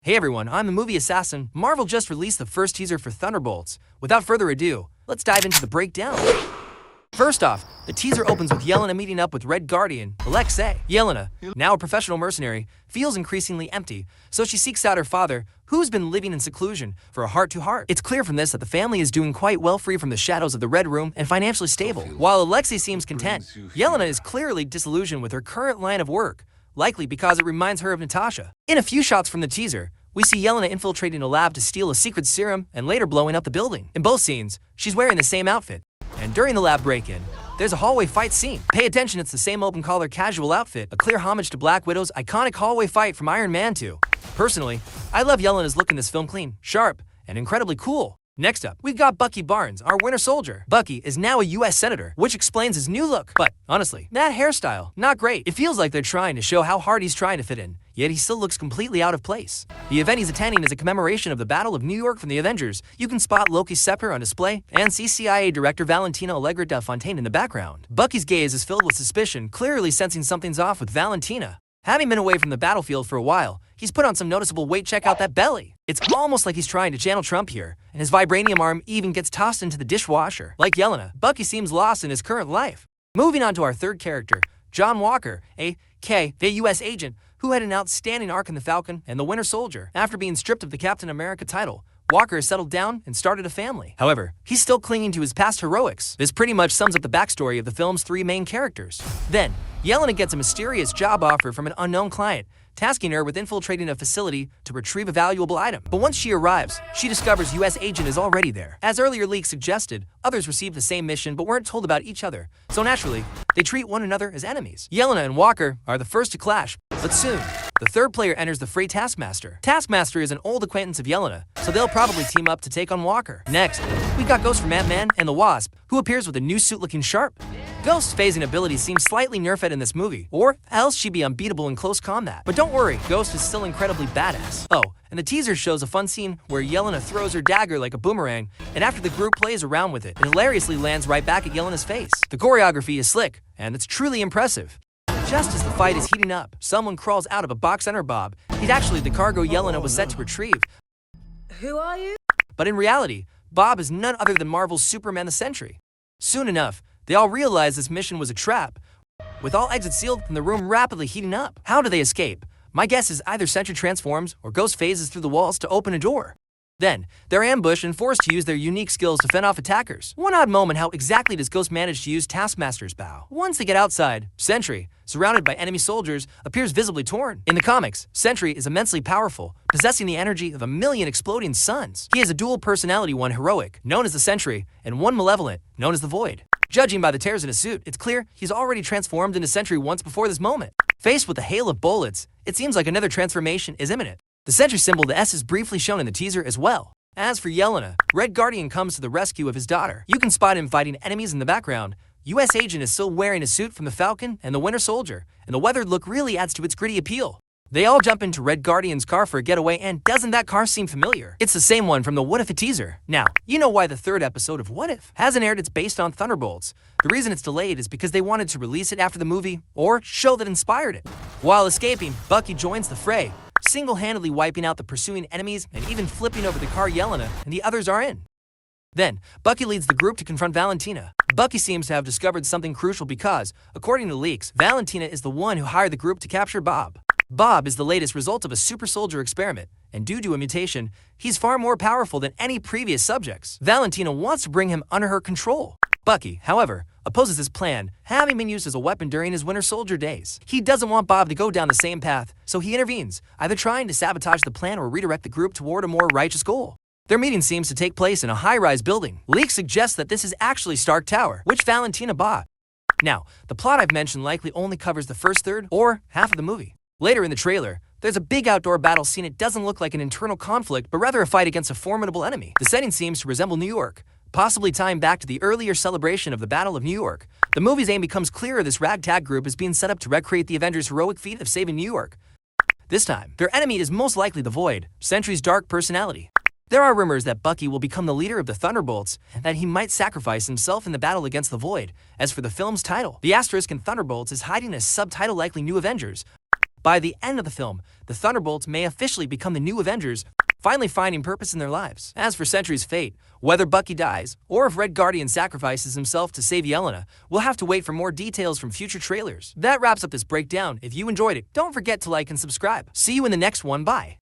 Hey everyone, I'm the movie assassin. Marvel just released the first teaser for Thunderbolts. Without further ado, let's dive into the breakdown. First off, the teaser opens with Yelena meeting up with Red Guardian, Alexei. Yelena, now a professional mercenary, feels increasingly empty, so she seeks out her father, who's been living in seclusion, for a heart-to-heart. It's clear from this that the family is doing quite well free from the shadows of the Red Room and financially stable. While Alexei seems content, Yelena is clearly disillusioned with her current line of work, likely because it reminds her of Natasha. In a few shots from the teaser, we see Yelena infiltrating a lab to steal a secret serum and later blowing up the building. In both scenes, she's wearing the same outfit. And during the lab break-in, there's a hallway fight scene. Pay attention, it's the same open-collar casual outfit, a clear homage to Black Widow's iconic hallway fight from Iron Man 2. Personally, I love Yelena's look in this film, clean, sharp, and incredibly cool. Next up, we've got Bucky Barnes, our Winter Soldier. Bucky is now a US Senator, which explains his new look. But honestly, that hairstyle, not great. It feels like they're trying to show how hard he's trying to fit in, yet he still looks completely out of place. The event he's attending is a commemoration of the Battle of New York from the Avengers. You can spot Loki's scepter on display and see CIA Director Valentina Allegra Del Fontaine in the background. Bucky's gaze is filled with suspicion, clearly sensing something's off with Valentina. Having been away from the battlefield for a while, he's put on some noticeable weight. Check out that belly. It's almost like he's trying to channel Trump here, and his vibranium arm even gets tossed into the dishwasher. Like Yelena, Bucky seems lost in his current life. Moving on to our third character, John Walker, a.k.a. the US agent, who had an outstanding arc in The Falcon and The Winter Soldier. After being stripped of the Captain America title, Walker has settled down and started a family. However, he's still clinging to his past heroics. This pretty much sums up the backstory of the film's three main characters. Then, Yelena gets a mysterious job offer from an unknown client, tasking her with infiltrating a facility to retrieve a valuable item. But once she arrives, she discovers US agent is already there. As earlier leaks suggested, others received the same mission but weren't told about each other. So naturally, they treat one another as enemies. Yelena and Walker are the first to clash, but soon, the third player enters the fray, Taskmaster. Taskmaster is an old acquaintance of Yelena, so they'll probably team up to take on Walker. Next, we got Ghost from Ant-Man and the Wasp, who appears with a new suit looking sharp. Ghost's phasing ability seems slightly nerfed in this movie, or else she'd be unbeatable in close combat. But don't worry, Ghost is still incredibly badass. Oh, and the teaser shows a fun scene where Yelena throws her dagger like a boomerang, and after the group plays around with it, it hilariously lands right back at Yelena's face. The choreography is slick, and it's truly impressive. Just as the fight is heating up, someone crawls out of a box under Bob. He's actually the cargo Yelena was set to retrieve. Who are you? But in reality, Bob is none other than Marvel's Superman the Sentry. Soon enough, they all realize this mission was a trap, with all exits sealed and the room rapidly heating up. How do they escape? My guess is either Sentry transforms or Ghost phases through the walls to open a door. Then, they're ambushed and forced to use their unique skills to fend off attackers. One odd moment, how exactly does Ghost manage to use Taskmaster's bow? Once they get outside, Sentry, surrounded by enemy soldiers, appears visibly torn. In the comics, Sentry is immensely powerful, possessing the energy of 1,000,000 exploding suns. He has a dual personality, one heroic, known as the Sentry, and one malevolent, known as the Void. Judging by the tears in his suit, it's clear he's already transformed into Sentry once before this moment. Faced with a hail of bullets, it seems like another transformation is imminent. The Sentry symbol, the S, is briefly shown in the teaser as well. As for Yelena, Red Guardian comes to the rescue of his daughter. You can spot him fighting enemies in the background. US agent is still wearing a suit from The Falcon and The Winter Soldier, and the weathered look really adds to its gritty appeal. They all jump into Red Guardian's car for a getaway, and doesn't that car seem familiar? It's the same one from the What If teaser. Now, you know why the third episode of What If hasn't aired. It's based on Thunderbolts. The reason it's delayed is because they wanted to release it after the movie, or show that inspired it. While escaping, Bucky joins the fray, single-handedly wiping out the pursuing enemies and even flipping over the car Yelena and the others are in. Then, Bucky leads the group to confront Valentina. Bucky seems to have discovered something crucial because, according to leaks, Valentina is the one who hired the group to capture Bob. Bob is the latest result of a super soldier experiment, and due to a mutation, he's far more powerful than any previous subjects. Valentina wants to bring him under her control. Bucky, however, opposes this plan, having been used as a weapon during his Winter Soldier days. He doesn't want Bob to go down the same path, so he intervenes, either trying to sabotage the plan or redirect the group toward a more righteous goal. Their meeting seems to take place in a high-rise building. Leaks suggest that this is actually Stark Tower, which Valentina bought. Now, the plot I've mentioned likely only covers the first third or half of the movie. Later in the trailer, there's a big outdoor battle scene. It doesn't look like an internal conflict, but rather a fight against a formidable enemy. The setting seems to resemble New York, possibly tying back to the earlier celebration of the Battle of New York. The movie's aim becomes clearer. This ragtag group is being set up to recreate the Avengers' heroic feat of saving New York. This time, their enemy is most likely the Void, Sentry's dark personality. There are rumors that Bucky will become the leader of the Thunderbolts, and that he might sacrifice himself in the battle against the Void. As for the film's title, the asterisk in Thunderbolts is hiding a subtitle likely New Avengers. By the end of the film, the Thunderbolts may officially become the new Avengers, finally finding purpose in their lives. As for Sentry's fate, whether Bucky dies, or if Red Guardian sacrifices himself to save Yelena, we'll have to wait for more details from future trailers. That wraps up this breakdown. If you enjoyed it, don't forget to like and subscribe. See you in the next one. Bye.